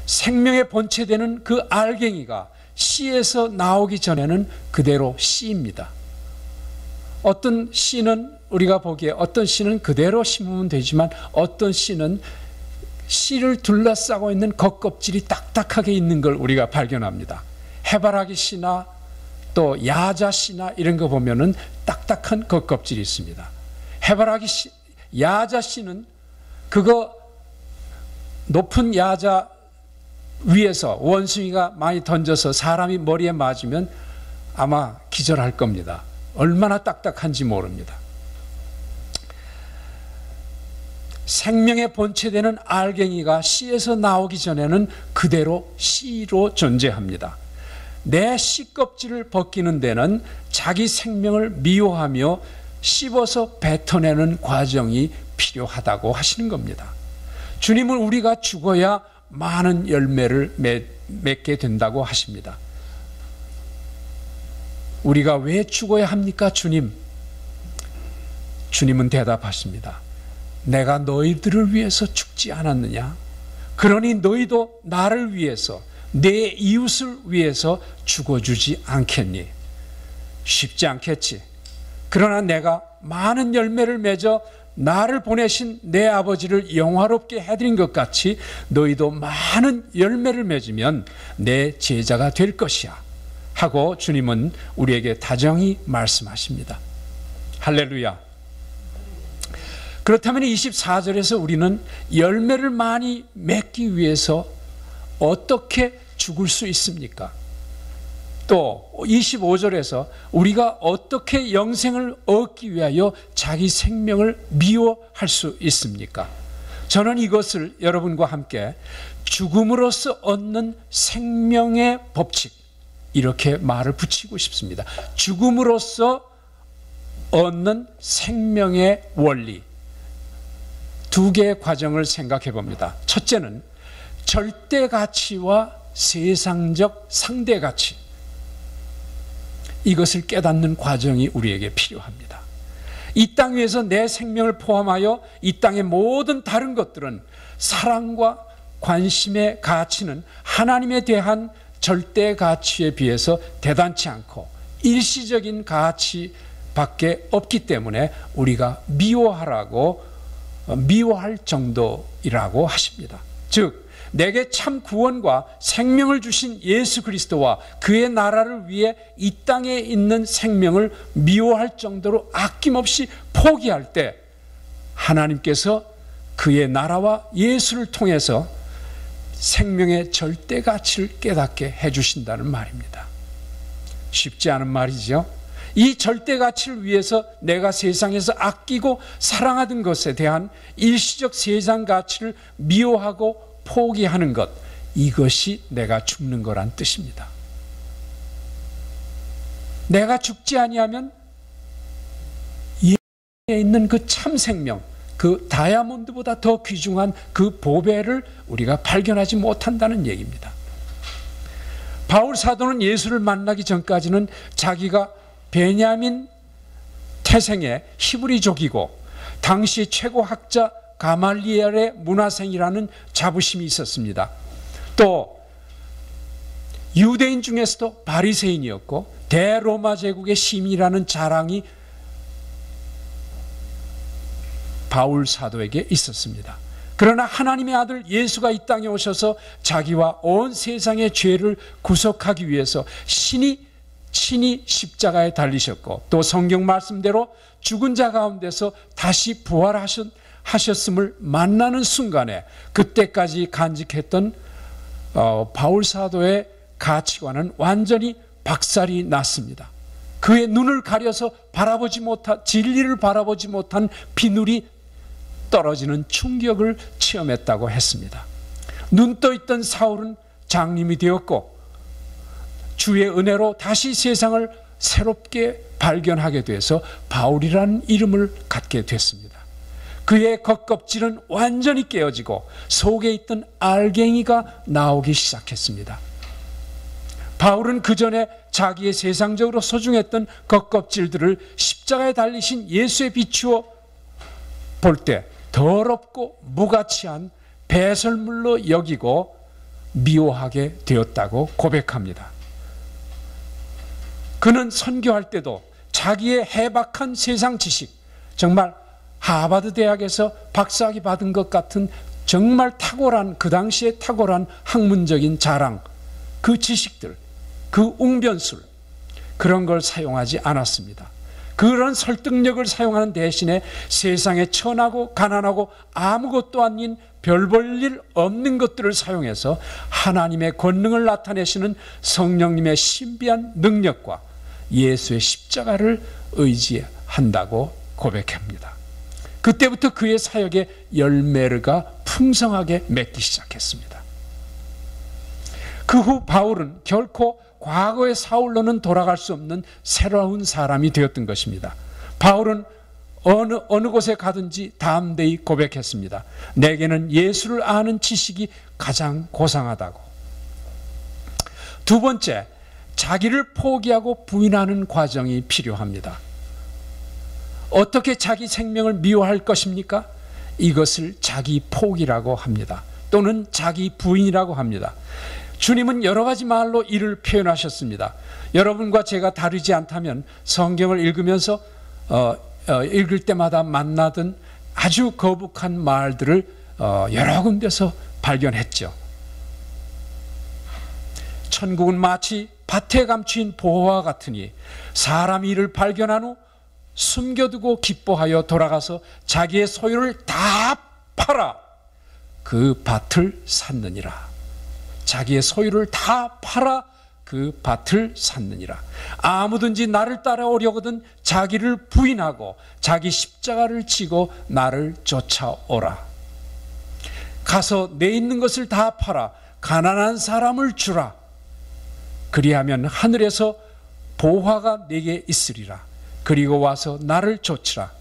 생명의 본체되는 그 알갱이가 씨에서 나오기 전에는 그대로 씨입니다. 어떤 씨는 우리가 보기에 어떤 씨는 그대로 심으면 되지만 어떤 씨는 씨를 둘러싸고 있는 겉껍질이 딱딱하게 있는 걸 우리가 발견합니다. 해바라기 씨나 또 야자 씨나 이런 거 보면은 딱딱한 겉껍질이 있습니다. 해바라기 씨, 야자 씨는 그거 높은 야자 위에서 원숭이가 많이 던져서 사람이 머리에 맞으면 아마 기절할 겁니다. 얼마나 딱딱한지 모릅니다. 생명의 본체되는 알갱이가 씨에서 나오기 전에는 그대로 씨로 존재합니다. 내 씨 껍질을 벗기는 데는 자기 생명을 미워하며 씹어서 뱉어내는 과정이 필요하다고 하시는 겁니다. 주님은 우리가 죽어야 많은 열매를 맺게 된다고 하십니다. 우리가 왜 죽어야 합니까, 주님? 주님은 대답하십니다. 내가 너희들을 위해서 죽지 않았느냐? 그러니 너희도 나를 위해서, 내 이웃을 위해서 죽어주지 않겠니? 쉽지 않겠지. 그러나 내가 많은 열매를 맺어 나를 보내신 내 아버지를 영화롭게 해드린 것 같이 너희도 많은 열매를 맺으면 내 제자가 될 것이야 하고 주님은 우리에게 다정히 말씀하십니다. 할렐루야. 그렇다면 24절에서 우리는 열매를 많이 맺기 위해서 어떻게 죽을 수 있습니까? 또 25절에서 우리가 어떻게 영생을 얻기 위하여 자기 생명을 미워할 수 있습니까? 저는 이것을 여러분과 함께 죽음으로써 얻는 생명의 법칙, 이렇게 말을 붙이고 싶습니다. 죽음으로써 얻는 생명의 원리, 두 개의 과정을 생각해 봅니다. 첫째는 절대 가치와 세상적 상대 가치, 이것을 깨닫는 과정이 우리에게 필요합니다. 이 땅 위에서 내 생명을 포함하여 이 땅의 모든 다른 것들은 사랑과 관심의 가치는 하나님에 대한 절대 가치에 비해서 대단치 않고 일시적인 가치밖에 없기 때문에 우리가 미워할 정도이라고 하십니다. 즉 내게 참 구원과 생명을 주신 예수 그리스도와 그의 나라를 위해 이 땅에 있는 생명을 미워할 정도로 아낌없이 포기할 때 하나님께서 그의 나라와 예수를 통해서 생명의 절대 가치를 깨닫게 해주신다는 말입니다. 쉽지 않은 말이죠. 이 절대 가치를 위해서 내가 세상에서 아끼고 사랑하던 것에 대한 일시적 세상 가치를 미워하고 포기하는 것, 이것이 내가 죽는 거란 뜻입니다. 내가 죽지 아니하면 예수에 있는 그 참 생명, 그 다이아몬드보다 더 귀중한 그 보배를 우리가 발견하지 못한다는 얘기입니다. 바울 사도는 예수를 만나기 전까지는 자기가 베냐민 태생의 히브리족이고 당시 최고 학자 가말리엘의 문화생이라는 자부심이 있었습니다. 또 유대인 중에서도 바리새인이었고 대로마 제국의 시민이라는 자랑이 바울 사도에게 있었습니다. 그러나 하나님의 아들 예수가 이 땅에 오셔서 자기와 온 세상의 죄를 구속하기 위해서 친히 십자가에 달리셨고 또 성경 말씀대로 죽은 자 가운데서 다시 부활하셨음을 만나는 순간에 그때까지 간직했던 바울 사도의 가치관은 완전히 박살이 났습니다. 그의 눈을 가려서 진리를 바라보지 못한 비늘이 떨어지는 충격을 체험했다고 했습니다. 눈 떠 있던 사울은 장님이 되었고 주의 은혜로 다시 세상을 새롭게 발견하게 돼서 바울이라는 이름을 갖게 됐습니다. 그의 겉껍질은 완전히 깨어지고 속에 있던 알갱이가 나오기 시작했습니다. 바울은 그 전에 자기의 세상적으로 소중했던 겉껍질들을 십자가에 달리신 예수에 비추어 볼 때 더럽고 무가치한 배설물로 여기고 미워하게 되었다고 고백합니다. 그는 선교할 때도 자기의 해박한 세상 지식, 정말 하버드 대학에서 박사학위 받은 것 같은 정말 탁월한, 그 당시에 탁월한 학문적인 자랑, 그 지식들, 그 웅변술, 그런 걸 사용하지 않았습니다. 그런 설득력을 사용하는 대신에 세상에 천하고 가난하고 아무것도 아닌 별 볼 일 없는 것들을 사용해서 하나님의 권능을 나타내시는 성령님의 신비한 능력과 예수의 십자가를 의지한다고 고백합니다. 그때부터 그의 사역의 열매가 풍성하게 맺기 시작했습니다. 그 후 바울은 결코 과거의 사울로는 돌아갈 수 없는 새로운 사람이 되었던 것입니다. 바울은 어느 곳에 가든지 담대히 고백했습니다. 내게는 예수를 아는 지식이 가장 고상하다고. 두 번째, 자기를 포기하고 부인하는 과정이 필요합니다. 어떻게 자기 생명을 미워할 것입니까? 이것을 자기 포기라고 합니다. 또는 자기 부인이라고 합니다. 주님은 여러 가지 말로 이를 표현하셨습니다. 여러분과 제가 다르지 않다면 성경을 읽으면서 읽을 때마다 만나던 아주 거북한 말들을 여러 군데서 발견했죠. 천국은 마치 밭에 감추인 보화와 같으니 사람이 이를 발견한 후 숨겨두고 기뻐하여 돌아가서 자기의 소유를 다 팔아 그 밭을 샀느니라. 자기의 소유를 다 팔아 그 밭을 샀느니라. 아무든지 나를 따라오려거든 자기를 부인하고 자기 십자가를 지고 나를 쫓아오라. 가서 내 있는 것을 다 팔아 가난한 사람을 주라. 그리하면 하늘에서 보화가 내게 있으리라. 그리고 와서 나를 좇으라.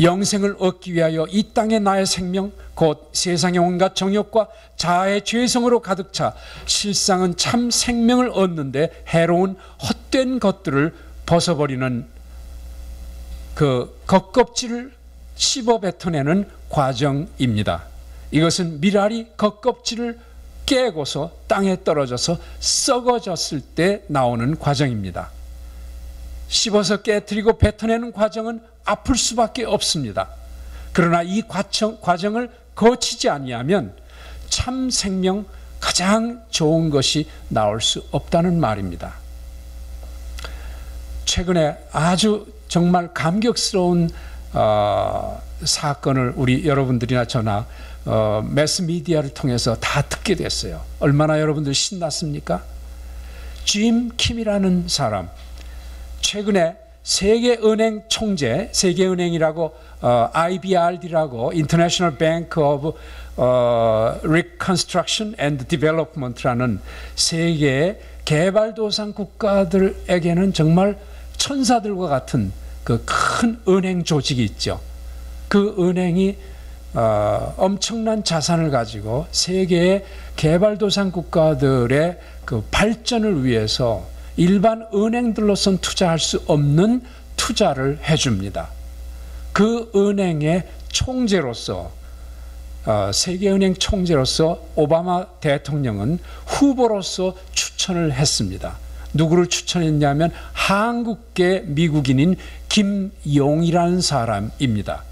영생을 얻기 위하여 이 땅에 나의 생명 곧 세상의 온갖 정욕과 자아의 죄성으로 가득 차 실상은 참 생명을 얻는데 해로운 헛된 것들을 벗어버리는 그 겉껍질을 씹어 뱉어내는 과정입니다. 이것은 미랄이 겉껍질을 깨고서 땅에 떨어져서 썩어졌을 때 나오는 과정입니다. 씹어서 깨뜨리고 뱉어내는 과정은 아플 수밖에 없습니다. 그러나 이 과정을 거치지 아니하면 참 생명, 가장 좋은 것이 나올 수 없다는 말입니다. 최근에 아주 정말 감격스러운 사건을 우리 여러분들이나 저나 매스미디어를 통해서 다 듣게 됐어요. 얼마나 여러분들 신났습니까? 짐 킴이라는 사람, 최근에 세계은행 총재, 세계은행이라고 IBRD라고 International Bank of Reconstruction and Development라는 세계의 개발도상 국가들에게는 정말 천사들과 같은 그 큰 은행 조직이 있죠. 그 은행이 엄청난 자산을 가지고 세계의 개발도상 국가들의 그 발전을 위해서 일반 은행들로선 투자할 수 없는 투자를 해줍니다. 그 은행의 총재로서 세계은행 총재로서 오바마 대통령은 후보로서 추천을 했습니다. 누구를 추천했냐면 한국계 미국인인 김용이라는 사람입니다.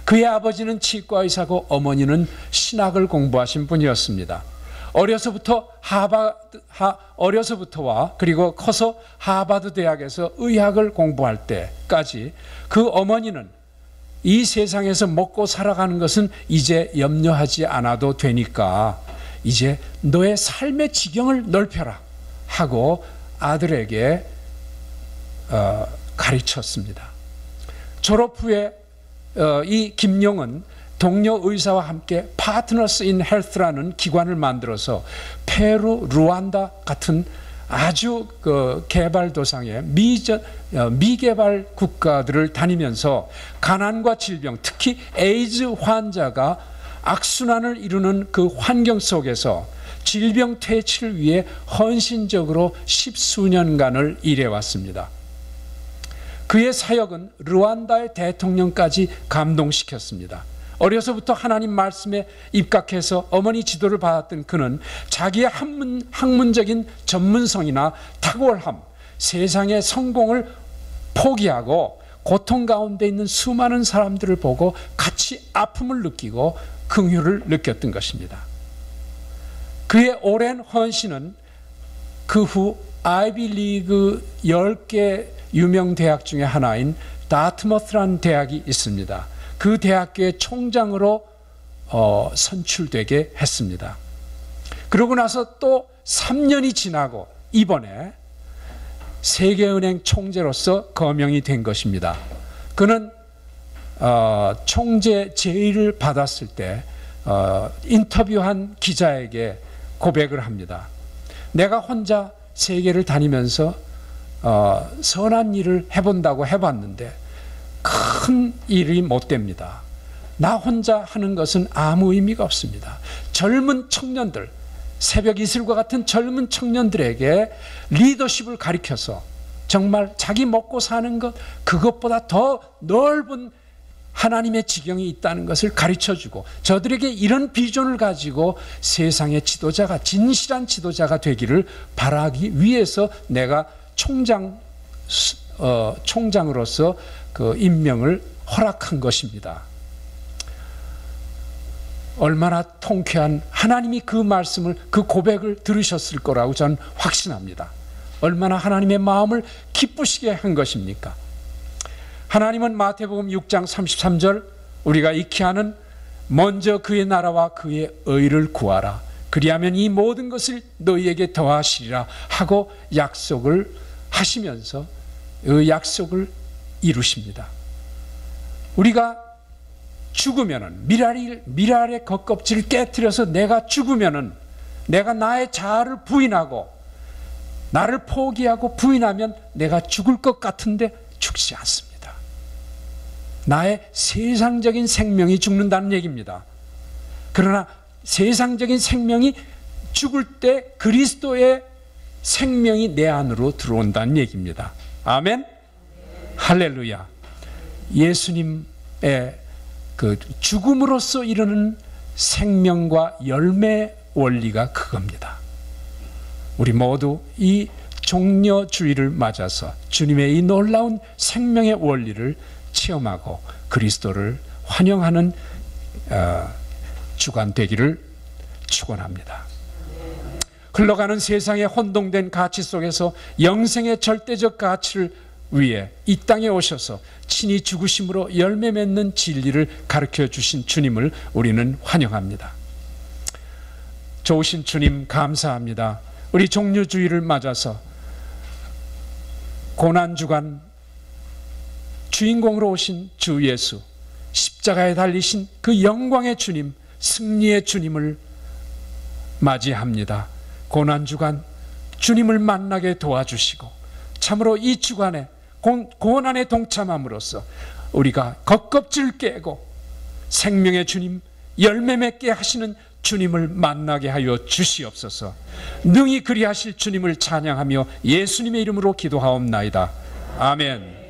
그의 아버지는 치과의사고 어머니는 신학을 공부하신 분이었습니다. 어려서부터와 그리고 커서 하버드 대학에서 의학을 공부할 때까지 그 어머니는 이 세상에서 먹고 살아가는 것은 이제 염려하지 않아도 되니까 이제 너의 삶의 지경을 넓혀라 하고 아들에게 가르쳤습니다. 졸업 후에 이 김용은 동료 의사와 함께 파트너스 인 헬스라는 기관을 만들어서 페루, 루안다 같은 아주 그 개발도상의 미개발 국가들을 다니면서 가난과 질병, 특히 에이즈 환자가 악순환을 이루는 그 환경 속에서 질병 퇴치를 위해 헌신적으로 10수년간을 일해왔습니다. 그의 사역은 루안다의 대통령까지 감동시켰습니다. 어려서부터 하나님 말씀에 입각해서 어머니 지도를 받았던 그는 자기의 학문적인 전문성이나 탁월함, 세상의 성공을 포기하고 고통 가운데 있는 수많은 사람들을 보고 같이 아픔을 느끼고 긍휼을 느꼈던 것입니다. 그의 오랜 헌신은 그 후 아이비리그 10개 유명 대학 중에 하나인 다트머스라는 대학이 있습니다. 그 대학교의 총장으로 선출되게 했습니다. 그러고 나서 또 3년이 지나고 이번에 세계은행 총재로서 거명이 된 것입니다. 그는 총재 제의를 받았을 때 인터뷰한 기자에게 고백을 합니다. 내가 혼자 세계를 다니면서 선한 일을 해본다고 해봤는데 큰 일이 못 됩니다. 나 혼자 하는 것은 아무 의미가 없습니다. 젊은 청년들, 새벽 이슬과 같은 젊은 청년들에게 리더십을 가르쳐서 정말 자기 먹고 사는 것, 그것보다 더 넓은 하나님의 지경이 있다는 것을 가르쳐주고 저들에게 이런 비전을 가지고 세상의 지도자가, 진실한 지도자가 되기를 바라기 위해서 내가 총장으로서 그 임명을 허락한 것입니다. 얼마나 통쾌한, 하나님이 그 말씀을, 그 고백을 들으셨을 거라고 저는 확신합니다. 얼마나 하나님의 마음을 기쁘시게 한 것입니까? 하나님은 마태복음 6장 33절 우리가 익히 아는 먼저 그의 나라와 그의 의를 구하라. 그리하면 이 모든 것을 너희에게 더하시리라 하고 약속을 하시면서 그 약속을 이루십니다. 우리가 죽으면은 미랄의 겉껍질을 깨뜨려서 내가 죽으면은 내가 나의 자아를 부인하고 나를 포기하고 부인하면 내가 죽을 것 같은데 죽지 않습니다. 나의 세상적인 생명이 죽는다는 얘기입니다. 그러나 세상적인 생명이 죽을 때 그리스도의 생명이 내 안으로 들어온다는 얘기입니다. 아멘. 할렐루야. 예수님의 그 죽음으로써 이루는 생명과 열매 원리가 그겁니다. 우리 모두 이 종려주의를 맞아서 주님의 이 놀라운 생명의 원리를 체험하고 그리스도를 환영하는 주간 되기를 축원합니다. 흘러가는 세상의 혼동된 가치 속에서 영생의 절대적 가치를 위해 이 땅에 오셔서 친히 죽으심으로 열매 맺는 진리를 가르쳐 주신 주님을 우리는 환영합니다. 좋으신 주님 감사합니다. 우리 종려주의를 맞아서 고난주간 주인공으로 오신 주 예수, 십자가에 달리신 그 영광의 주님, 승리의 주님을 맞이합니다. 고난주간 주님을 만나게 도와주시고 참으로 이 주간에 고난에 동참함으로써 우리가 겉껍질을 깨고 생명의 주님, 열매 맺게 하시는 주님을 만나게 하여 주시옵소서. 능히 그리하실 주님을 찬양하며 예수님의 이름으로 기도하옵나이다. 아멘.